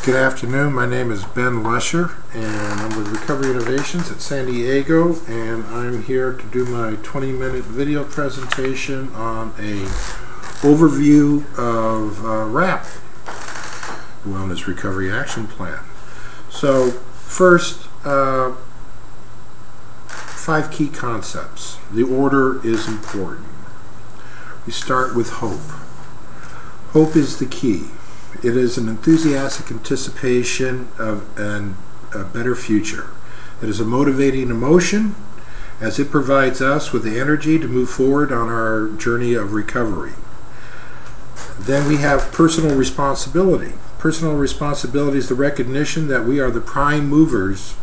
Good afternoon, my name is Ben Lesher and I'm with Recovery Innovations at San Diego, and I'm here to do my 20-minute video presentation on a overview of RAP, Wellness Recovery Action Plan. So first, 5 key concepts. The order is important. We start with hope. Hope is the key. It is an enthusiastic anticipation of a better future. It is a motivating emotion as it provides us with the energy to move forward on our journey of recovery. Then we have personal responsibility. Personal responsibility is the recognition that we are the prime movers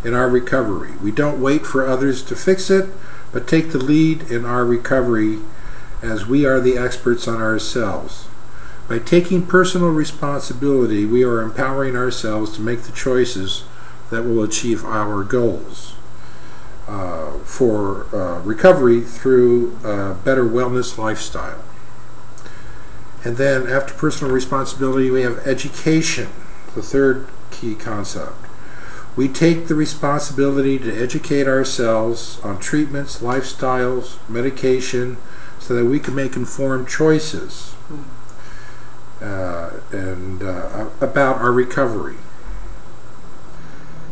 in our recovery. We don't wait for others to fix it, but take the lead in our recovery as we are the experts on ourselves. By taking personal responsibility, we are empowering ourselves to make the choices that will achieve our goals for recovery through a better wellness lifestyle. And then after personal responsibility, we have education, the third key concept. We take the responsibility to educate ourselves on treatments, lifestyles, medication, so that we can make informed choices about our recovery.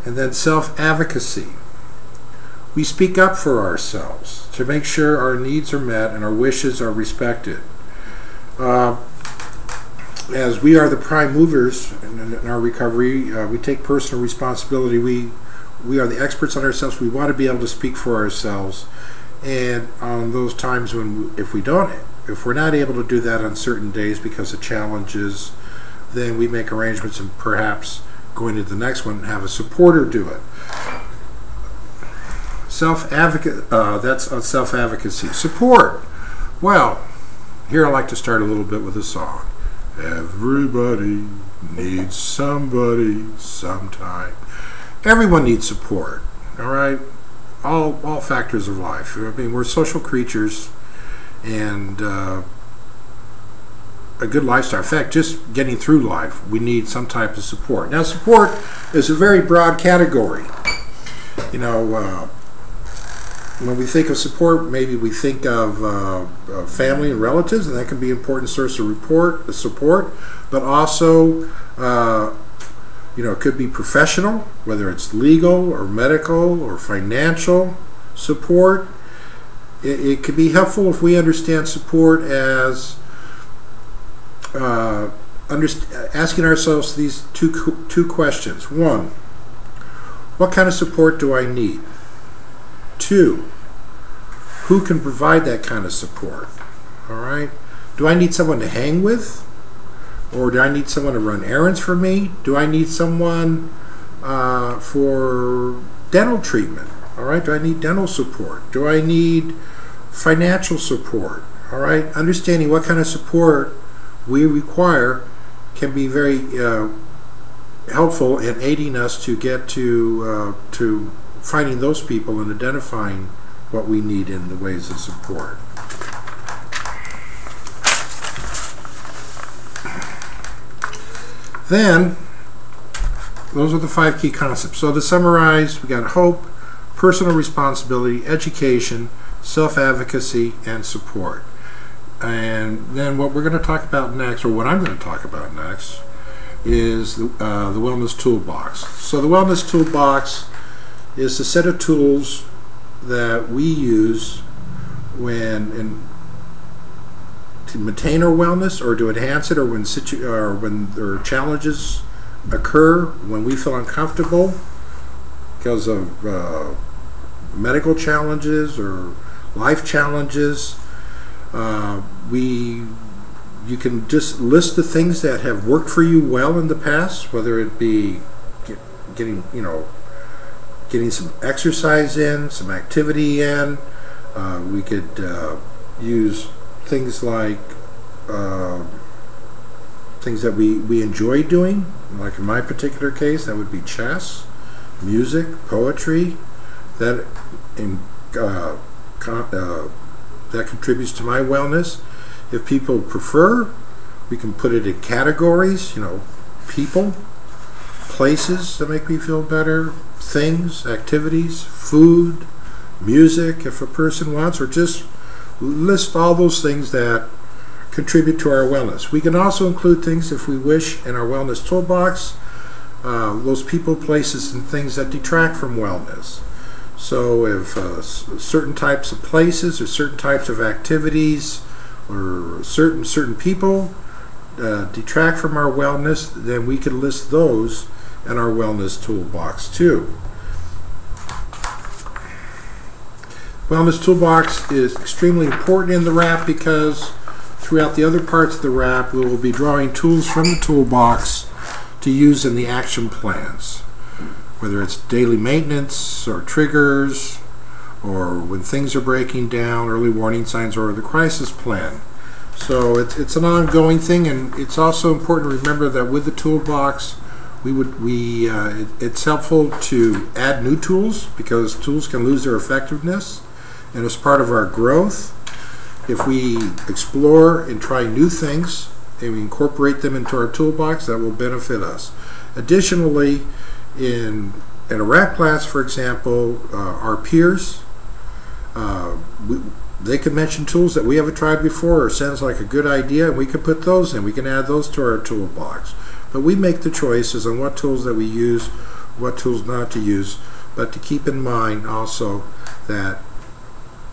And then self-advocacy. We speak up for ourselves to make sure our needs are met and our wishes are respected. As we are the prime movers in our recovery, we take personal responsibility. We are the experts on ourselves. We want to be able to speak for ourselves, and on those times when if we're not able to do that on certain days because of challenges, then we make arrangements and perhaps going to the next one have a supporter do it. That's on self-advocacy. Support. Well, here I like to start a little bit with a song. Everybody needs somebody sometime. Everyone needs support. All right, all factors of life. I mean, we're social creatures, and a good lifestyle. In fact, just getting through life, we need some type of support. Now, support is a very broad category. You know, when we think of support, maybe we think of family and relatives, and that can be an important source of support. But also, you know, it could be professional, whether it's legal or medical or financial support. It could be helpful if we understand support as asking ourselves these two questions. 1, what kind of support do I need? 2, who can provide that kind of support? All right. Do I need someone to hang with? Or do I need someone to run errands for me? Do I need someone for dental treatment? All right. Do I need dental support? Do I need financial support? All right. Understanding what kind of support we require can be very helpful in aiding us to get to finding those people and identifying what we need in the ways of support. Then, those are the 5 key concepts. So to summarize, we got hope, personal responsibility, education, self-advocacy, and support. And then what we're going to talk about next, or what I'm going to talk about next, is the Wellness Toolbox. So the Wellness Toolbox is a set of tools that we use to maintain our wellness or to enhance it, or when there are challenges occur, when we feel uncomfortable because of medical challenges or life challenges. You can just list the things that have worked for you well in the past, whether it be getting some exercise in, some activity in. We could use things like things that we enjoy doing. Like in my particular case, that would be chess, music, poetry. That contributes to my wellness. If people prefer, we can put it in categories. You know, people, places that make me feel better, things, activities, food, music, if a person wants, or just list all those things that contribute to our wellness. We can also include things, if we wish, in our wellness toolbox, those people, places, and things that detract from wellness. So if certain types of places or certain types of activities or certain people detract from our wellness, then we can list those in our wellness toolbox too. Wellness toolbox is extremely important in the wrap because throughout the other parts of the wrap we will be drawing tools from the toolbox to use in the action plans, whether it's daily maintenance or triggers or when things are breaking down, early warning signs, or the crisis plan. So it's an ongoing thing, and it's also important to remember that with the toolbox it's helpful to add new tools because tools can lose their effectiveness, and as part of our growth, if we explore and try new things and we incorporate them into our toolbox, that will benefit us. Additionally, in a wrap class, for example, our peers, they can mention tools that we haven't tried before or sounds like a good idea, and we can put those in. We can add those to our toolbox. But we make the choices on what tools that we use, what tools not to use, but to keep in mind also that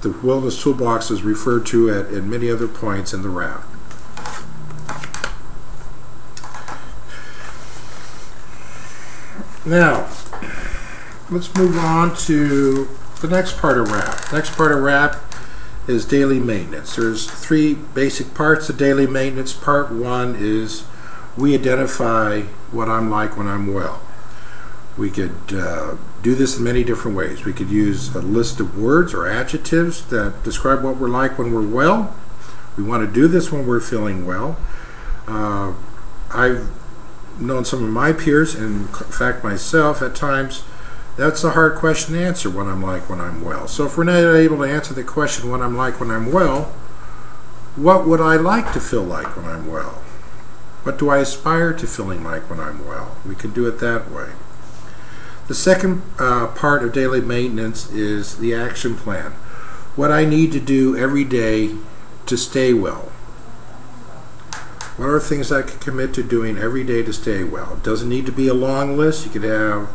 the wellness toolbox is referred to at many other points in the wrap. Now, let's move on to the next part of wrap. Next part of wrap is daily maintenance. There's three basic parts of daily maintenance. Part one is we identify what I'm like when I'm well. We could do this in many different ways. We could use a list of words or adjectives that describe what we're like when we're well. We want to do this when we're feeling well. I've known some of my peers, and in fact myself at times, that's a hard question to answer, what I'm like when I'm well. So if we're not able to answer the question what I'm like when I'm well, what would I like to feel like when I'm well? What do I aspire to feeling like when I'm well? We can do it that way. The second part of daily maintenance is the action plan. What I need to do every day to stay well. What are things I can commit to doing every day to stay well? It doesn't need to be a long list. You could have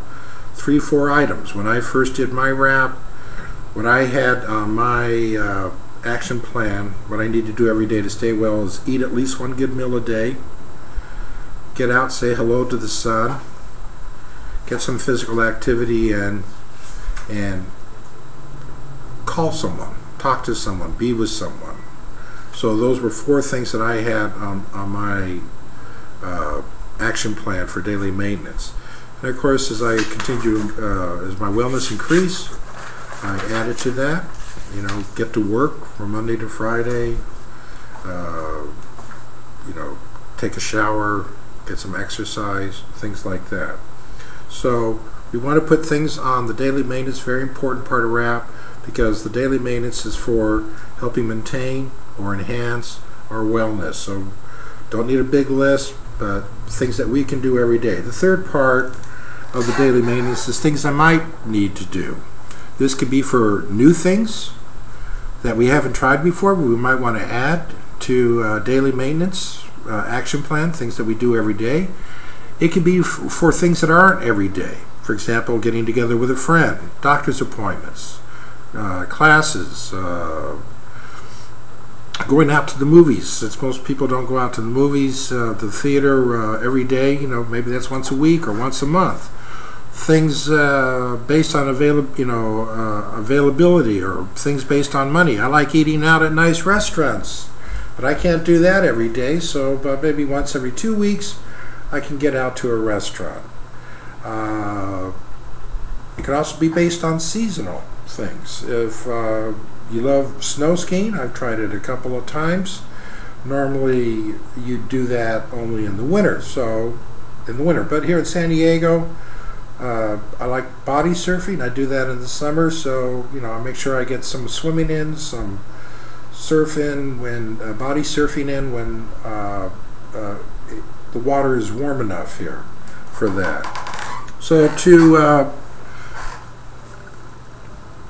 3-4 items. When I first did my wrap, what I had on my action plan, what I need to do every day to stay well is eat at least one good meal a day, get out, say hello to the sun, get some physical activity in, and call someone, talk to someone, be with someone. So those were 4 things that I had on my action plan for daily maintenance. And of course, as I continue, as my wellness increase, I added to that. You know, get to work from Monday to Friday. You know, take a shower, get some exercise, things like that. So we want to put things on the daily maintenance, very important part of wrap, because the daily maintenance is for helping maintain or enhance our wellness. So don't need a big list, but things that we can do every day. The third part of the daily maintenance is things I might need to do. This could be for new things that we haven't tried before, but we might want to add to daily maintenance action plan, things that we do every day. It can be for things that aren't every day. For example, getting together with a friend, doctor's appointments, classes, going out to the movies. Since most people don't go out to the movies, the theater every day, you know, maybe that's once a week or once a month. Things based on availability, or things based on money. I like eating out at nice restaurants, but I can't do that every day, so maybe once every 2 weeks I can get out to a restaurant. It can also be based on seasonal things. If you love snow skiing, I've tried it a couple of times. Normally you do that only in the winter, but here in San Diego, I like body surfing. I do that in the summer, so you know, I make sure I get some swimming in, some surf in, when body surfing in when the water is warm enough here for that. So to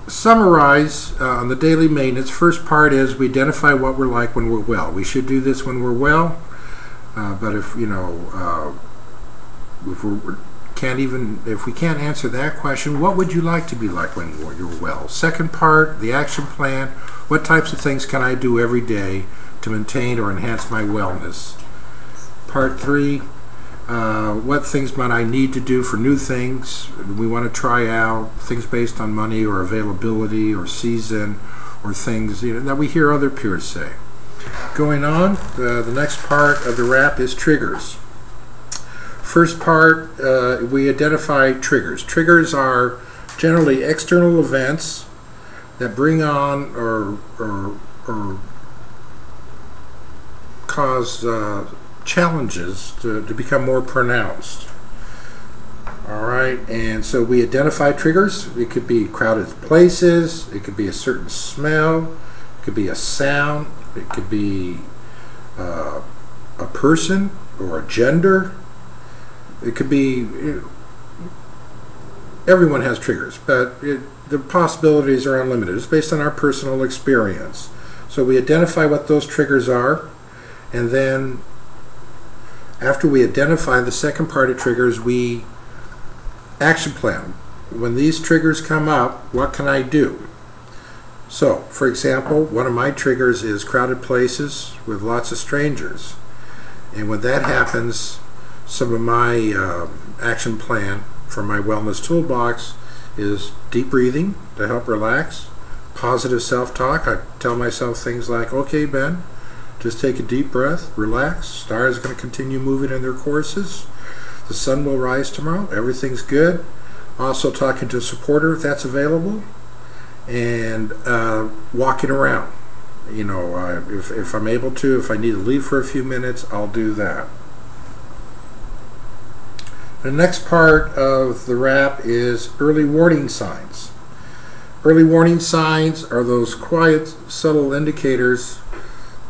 summarize on the daily maintenance, first part is we identify what we're like when we're well. We should do this when we're well, but if we can't answer that question, what would you like to be like when you're well? Second part, the action plan. What types of things can I do every day to maintain or enhance my wellness? Part 3, what things might I need to do for new things we want to try out, things based on money or availability or season or things that we hear other peers say. Going on, the next part of the wrap is triggers. First part, we identify triggers. Triggers are generally external events that bring on or cause challenges to become more pronounced. All right, and so we identify triggers. It could be crowded places, it could be a certain smell, it could be a sound, it could be a person or a gender. It could be, everyone has triggers, but the possibilities are unlimited. It's based on our personal experience. So we identify what those triggers are, and then after we identify the second part of triggers, we action plan. When these triggers come up, what can I do? So, for example, one of my triggers is crowded places with lots of strangers. And when that happens, some of my action plan for my wellness toolbox is deep breathing to help relax, positive self-talk. I tell myself things like, okay, Ben, just take a deep breath, relax, stars are going to continue moving in their courses, the sun will rise tomorrow, everything's good. Also talking to a supporter if that's available, and walking around. If I'm able to, if I need to leave for a few minutes, I'll do that. The next part of the wrap is early warning signs. Early warning signs are those quiet, subtle indicators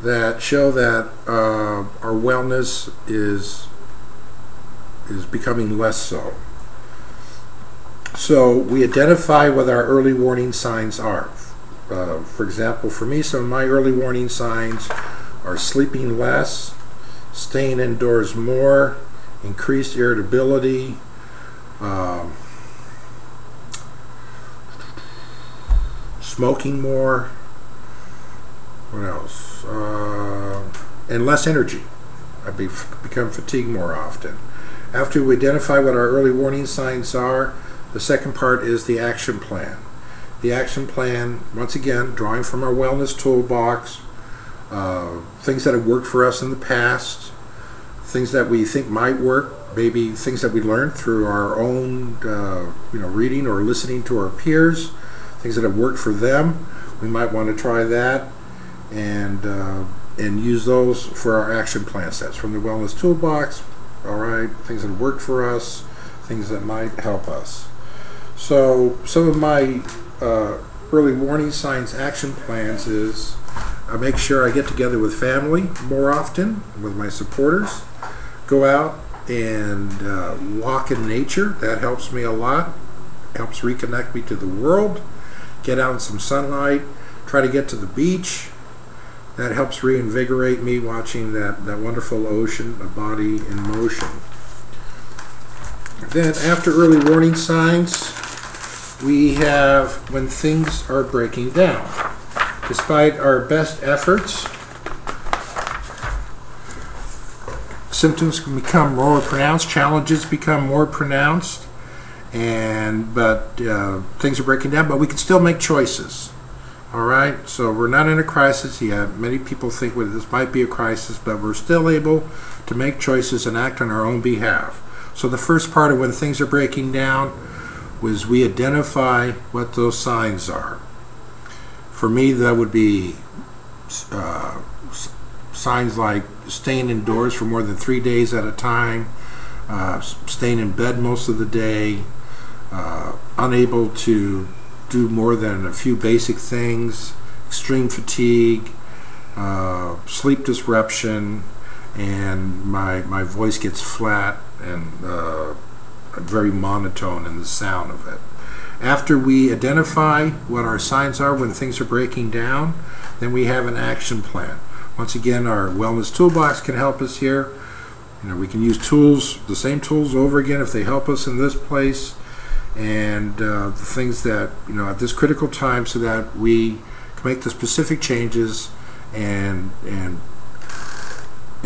that show that our wellness is becoming less so. So we identify what our early warning signs are. For example, for me, some of my early warning signs are sleeping less, staying indoors more, increased irritability, smoking more, what else? And less energy. I become fatigued more often. After we identify what our early warning signs are, the second part is the action plan. The action plan, once again, drawing from our wellness toolbox, things that have worked for us in the past, things that we think might work, maybe things that we learned through our own reading or listening to our peers, things that have worked for them. We might want to try that and use those for our action plan sets from the wellness toolbox. All right, things that have worked for us, things that might help us. So some of my early warning signs action plans is I make sure I get together with family more often, with my supporters, go out and walk in nature. That helps me a lot, helps reconnect me to the world, get out in some sunlight, try to get to the beach. That helps reinvigorate me, watching that wonderful ocean, a body in motion. Then after early warning signs, we have when things are breaking down. Despite our best efforts, symptoms can become more pronounced, challenges become more pronounced, but things are breaking down, but we can still make choices. All right, so we're not in a crisis yet. Many people think this might be a crisis, but we're still able to make choices and act on our own behalf. So the first part of when things are breaking down was we identify what those signs are. For me, that would be signs like staying indoors for more than 3 days at a time, staying in bed most of the day, unable to do more than a few basic things, extreme fatigue, sleep disruption, and my voice gets flat, and very monotone in the sound of it. After we identify what our signs are when things are breaking down, then we have an action plan. Once again, our wellness toolbox can help us here. We can use tools, the same tools over again if they help us in this place, and the things that, at this critical time, so that we can make the specific changes and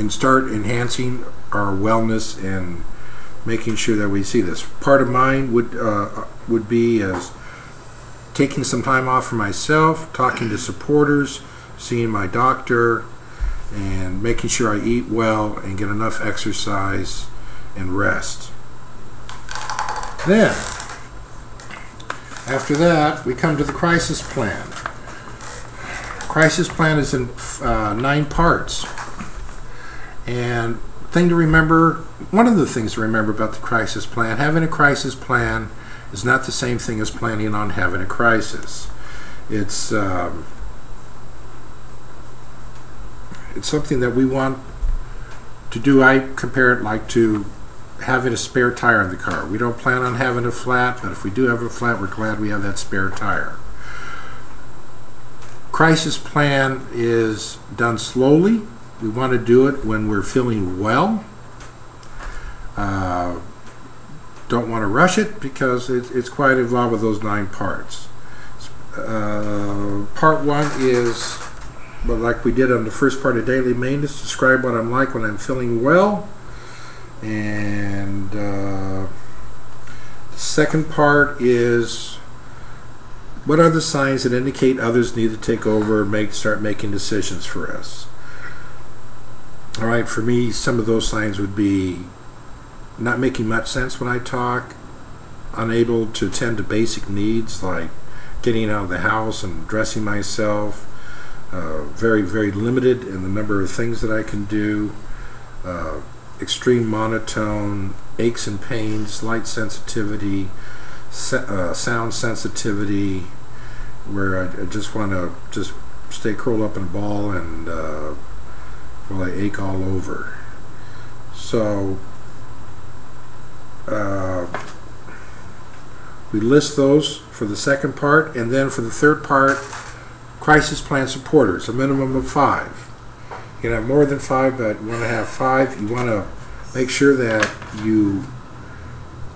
start enhancing our wellness and making sure that we see this. Part of mine would be as taking some time off for myself, talking to supporters, seeing my doctor, and making sure I eat well and get enough exercise and rest. Then, after that, we come to the crisis plan. Crisis plan is in 9 parts. And thing to remember, one of the things to remember about the crisis plan, having a crisis plan is not the same thing as planning on having a crisis. It's something that we want to do. I compare it like to having a spare tire in the car. We don't plan on having a flat, but if we do have a flat, we're glad we have that spare tire. Crisis plan is done slowly. We want to do it when we're feeling well. Don't want to rush it because it's quite involved with those 9 parts. Part 1 is, but like we did on the first part of daily maintenance, describe what I'm like when I'm feeling well. And the second part is, what are the signs that indicate others need to take over and start making decisions for us? All right, for me, some of those signs would be not making much sense when I talk, unable to attend to basic needs like getting out of the house and dressing myself, very, very limited in the number of things that I can do, extreme monotone, aches and pains, light sensitivity, sound sensitivity, where I just want to just stay curled up in a ball and well, I ache all over. So we list those for the second part, and then for the third part, crisis plan supporters, a minimum of 5. You can have more than 5, but you want to have 5. You want to make sure that you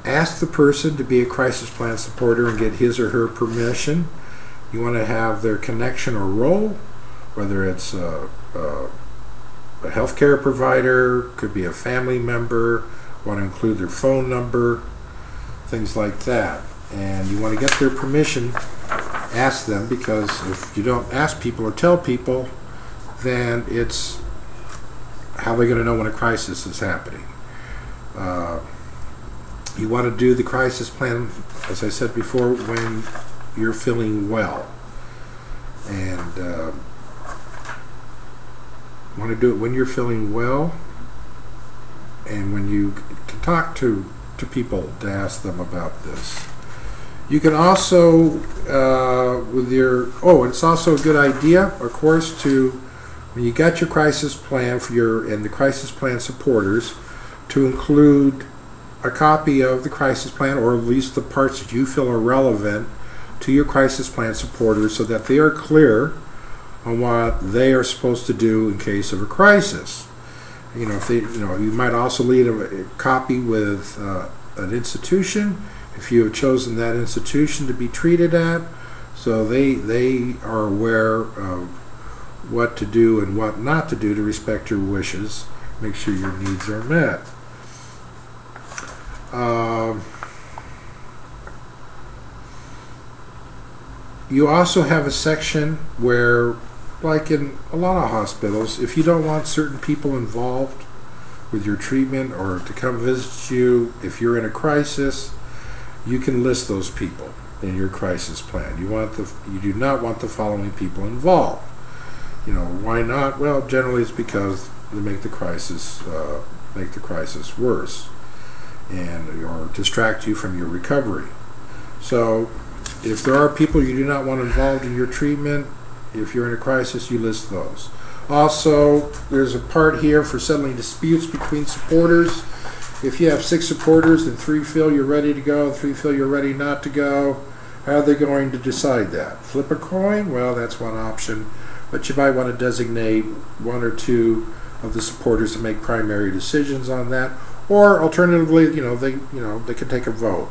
ask the person to be a crisis plan supporter and get his or her permission. You want to have their connection or role, whether it's a healthcare provider, could be a family member, want to include their phone number, things like that. And you want to get their permission, ask them, because if you don't ask people or tell people, then it's how they're going to know when a crisis is happening. You want to do the crisis plan, as I said before, when you're feeling well. And want to do it when you're feeling well, and when you can talk to people to ask them about this. You can also, it's also a good idea, of course, to, when you got your crisis plan and the crisis plan supporters, to include a copy of the crisis plan, or at least the parts that you feel are relevant to your crisis plan supporters, so that they are clear on what they are supposed to do in case of a crisis. If they, you might also leave a copy with an institution, if you have chosen that institution to be treated at, so they are aware of what to do and what not to do to respect your wishes, make sure your needs are met. You also have a section where, like in a lot of hospitals, if you don't want certain people involved with your treatment or to come visit you, if you're in a crisis, you can list those people in your crisis plan. You do not want the following people involved. Why not? Well, generally it's because they make the crisis worse, or distract you from your recovery. So if there are people you do not want involved in your treatment, if you're in a crisis, you list those. Also, there's a part here for settling disputes between supporters. if you have 6 supporters and 3 feel you're ready to go, 3 feel you're ready not to go, how are they going to decide that? Flip a coin? Well, that's one option, but you might want to designate 1 or 2 of the supporters to make primary decisions on that, or alternatively, they can take a vote.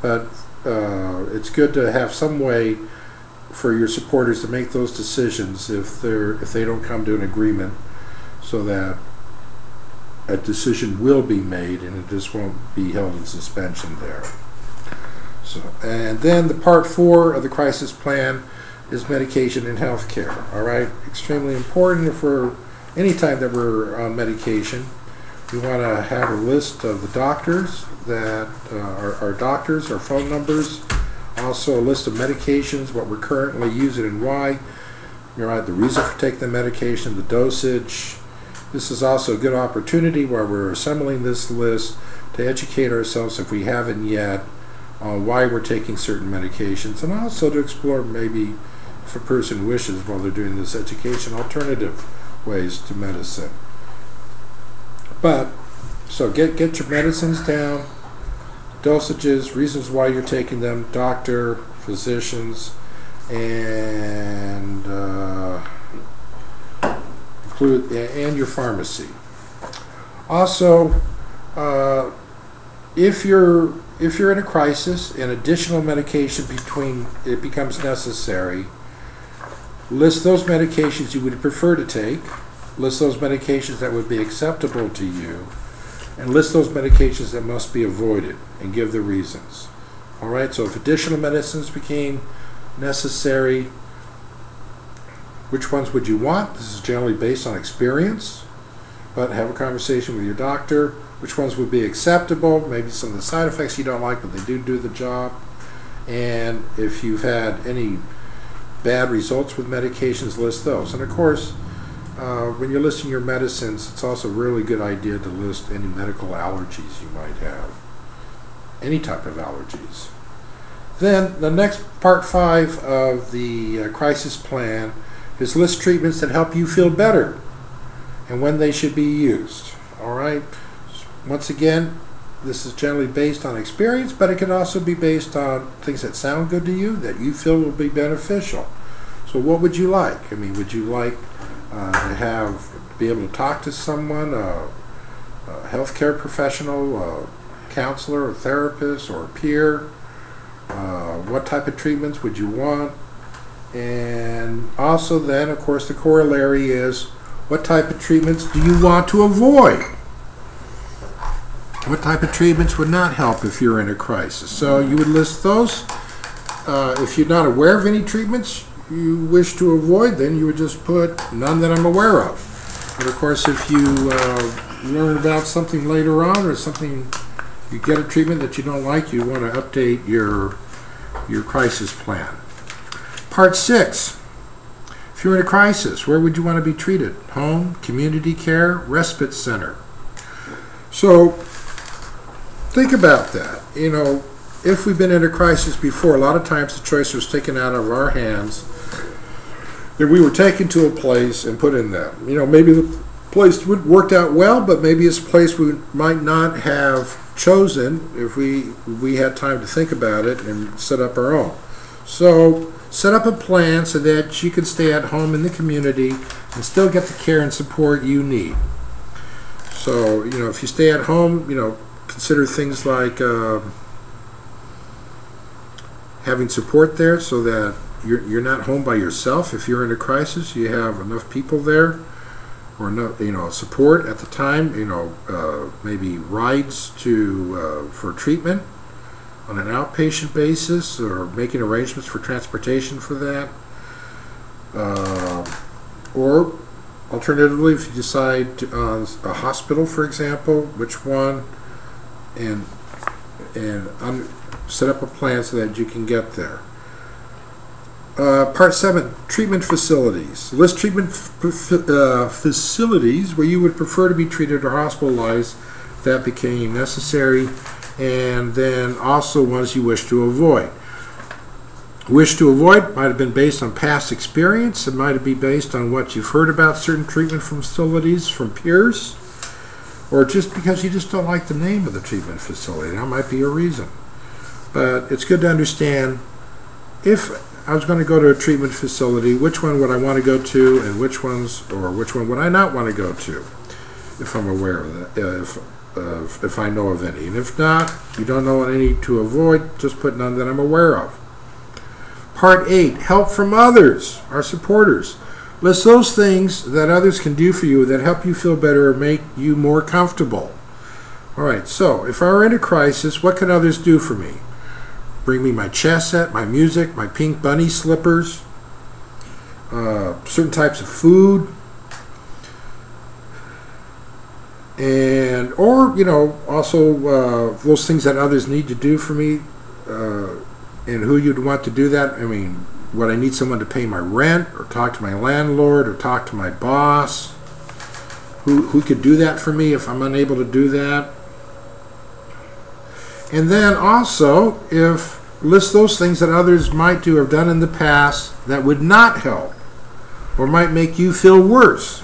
But it's good to have some way for your supporters to make those decisions if they don't come to an agreement, so that a decision will be made and it just won't be held in suspension there. So, and then the part 4 of the crisis plan is medication and health care. All right, extremely important for any time that we're on medication. We want to have a list of the doctors that our doctors, our phone numbers, also a list of medications, what we're currently using and why. The reason for taking the medication, the dosage. This is also a good opportunity while we're assembling this list to educate ourselves, if we haven't yet, on why we're taking certain medications, and also to explore, maybe if a person wishes while they're doing this education, alternative ways to medicine. But so get your medicines down, dosages, reasons why you're taking them, doctor, physicians, and and your pharmacy. Also, if you're in a crisis and additional medication becomes necessary, list those medications you would prefer to take, list those medications that would be acceptable to you, and list those medications that must be avoided, and give the reasons. All right, so if additional medicines became necessary, which ones would you want? This is generally based on experience, but have a conversation with your doctor. Which ones would be acceptable? Maybe some of the side effects you don't like, but they do the job. And if you've had any bad results with medications, list those. And of course, when you're listing your medicines, it's also a really good idea to list any medical allergies you might have. Any type of allergies. Then the next part 5 of the crisis plan is list treatments that help you feel better and when they should be used. All right. Once again, this is generally based on experience, but it can also be based on things that sound good to you, that you feel will be beneficial. So what would you like? I mean, would you like to be able to talk to someone, a healthcare professional, a counselor, a therapist, or a peer? What type of treatments would you want? And also then, of course, the corollary is, what type of treatments do you want to avoid? What type of treatments would not help if you're in a crisis? So you would list those. If you're not aware of any treatments you wish to avoid, then you would just put none that I'm aware of. But of course, if you learn about something later on, or something, you get a treatment that you don't like, you want to update your crisis plan. Part 6. If you're in a crisis, where would you want to be treated? Home, community care, respite center. So think about that. If we've been in a crisis before, a lot of times the choice was taken out of our hands, and we were taken to a place and put in that. Maybe the place worked out well, but maybe it's a place we might not have chosen if we had time to think about it and set up our own. So set up a plan so that you can stay at home in the community and still get the care and support you need. So, if you stay at home, consider things like having support there, so that you're not home by yourself. If you're in a crisis, you have enough people there, or enough, support at the time. Maybe rides for treatment on an outpatient basis, or making arrangements for transportation for that. Or alternatively, if you decide on a hospital, for example, which one, and set up a plan so that you can get there. Part 7, treatment facilities. List treatment facilities where you would prefer to be treated or hospitalized if that became necessary, and then also ones you wish to avoid. Wish to avoid might have been based on past experience. It might be based on what you've heard about certain treatment facilities from peers. or just because you just don't like the name of the treatment facility. That might be a reason. But it's good to understand, if I was going to go to a treatment facility, which one would I want to go to, and which one would I not want to go to, if I'm aware of that, if I know of any. And if not, you don't know any to avoid, just put none that I'm aware of. Part 8, help from others, our supporters. List those things that others can do for you that help you feel better or make you more comfortable. All right, so if I were in a crisis, what can others do for me? Bring me my chess set, my music, my pink bunny slippers, certain types of food, and also those things that others need to do for me, and who you'd want to do that. I mean, would I need someone to pay my rent, or talk to my landlord, or talk to my boss? Who could do that for me if I'm unable to do that? And then also, list those things that others might do or have done in the past that would not help or might make you feel worse,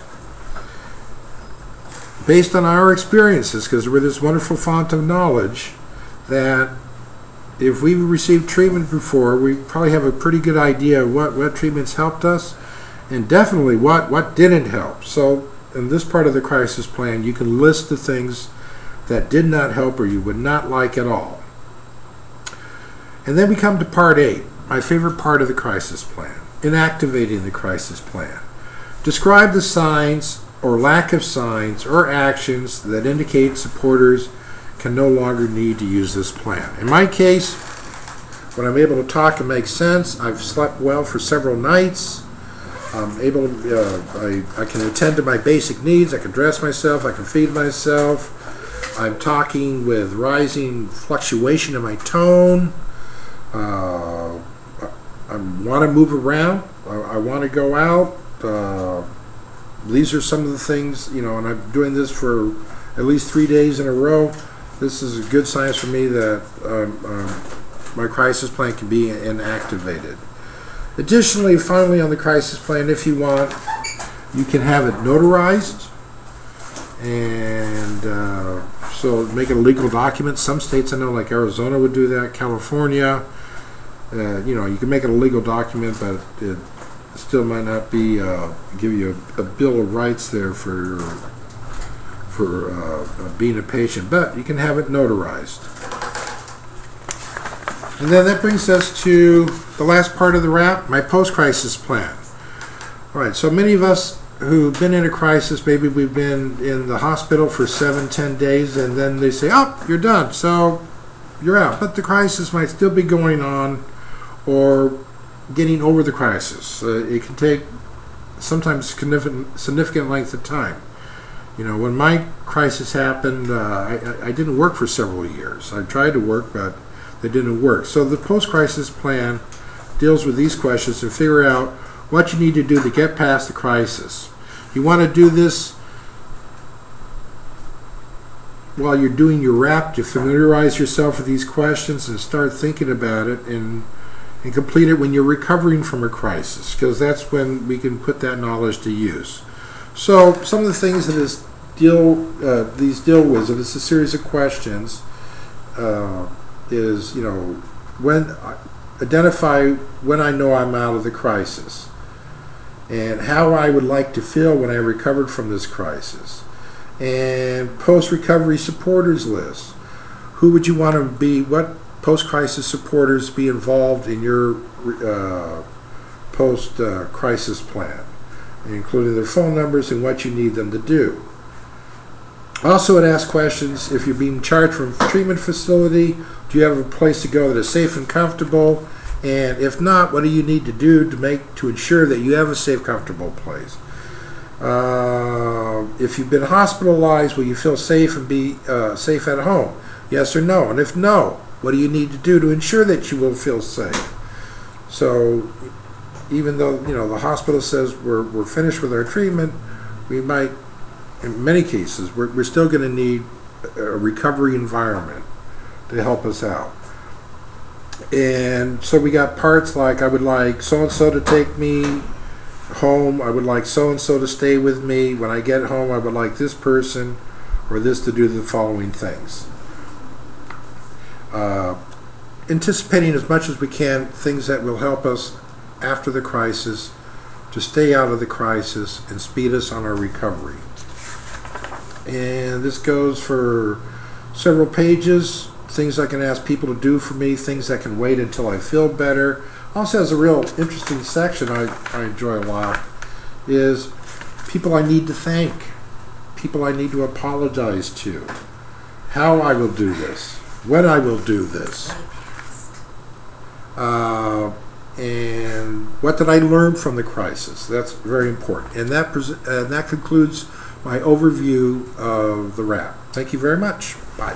based on our experiences, because we're this wonderful font of knowledge that if we've received treatment before, we probably have a pretty good idea of what treatments helped us, and definitely what didn't help. So in this part of the crisis plan, you can list the things that did not help or you would not like at all. And then we come to part 8, my favorite part of the crisis plan, inactivating the crisis plan. Describe the signs or lack of signs or actions that indicate supporters can no longer need to use this plan. In my case, when I'm able to talk and make sense, I've slept well for several nights. I'm able to, I can attend to my basic needs. I can dress myself. I can feed myself. I'm talking with rising fluctuation in my tone. I want to move around. I want to go out. These are some of the things, and I'm doing this for at least 3 days in a row. This is a good sign for me that my crisis plan can be inactivated. Additionally, finally, on the crisis plan, if you want, you can have it notarized, and so make it a legal document. Some states I know, like Arizona, would do that. California, you can make it a legal document, but it still might not be give you a bill of rights there for being a patient, but you can have it notarized. And then that brings us to the last part of the wrap, my post-crisis plan. All right, so many of us who've been in a crisis, maybe we've been in the hospital for 7-10 days, and then they say, oh, you're done, so you're out. But the crisis might still be going on, or getting over the crisis. It can take sometimes significant length of time. When my crisis happened, I didn't work for several years. I tried to work, but they didn't work. So the post-crisis plan deals with these questions to figure out what you need to do to get past the crisis. You want to do this while you're doing your wrap, to familiarize yourself with these questions and start thinking about it, and complete it when you're recovering from a crisis, because that's when we can put that knowledge to use. So some of the things that these deal with, and it's a series of questions, is identify when I know I'm out of the crisis, and how I would like to feel when I recovered from this crisis, and post-recovery supporters list. Who would you want to be? What post-crisis supporters be involved in your post-crisis plan, including their phone numbers and what you need them to do. Also, it asks questions: if you're being charged from a treatment facility, do you have a place to go that is safe and comfortable? And if not, what do you need to do to ensure that you have a safe, comfortable place? If you've been hospitalized, will you feel safe and be safe at home? Yes or no? And if no, what do you need to do to ensure that you will feel safe? So even though the hospital says we're finished with our treatment, we might, in many cases, we're still going to need a recovery environment to help us out. And so we got parts like, I would like so-and-so to take me home, I would like so-and-so to stay with me. When I get home, I would like this person or this to do the following things. Anticipating as much as we can things that will help us after the crisis, to stay out of the crisis and speed us on our recovery. And this goes for several pages, things I can ask people to do for me, things that can wait until I feel better. Also has a real interesting section I enjoy a lot, is people I need to thank, people I need to apologize to, how I will do this, when I will do this, and what did I learn from the crisis. That's very important. And that concludes my overview of the wrap. Thank you very much. Bye.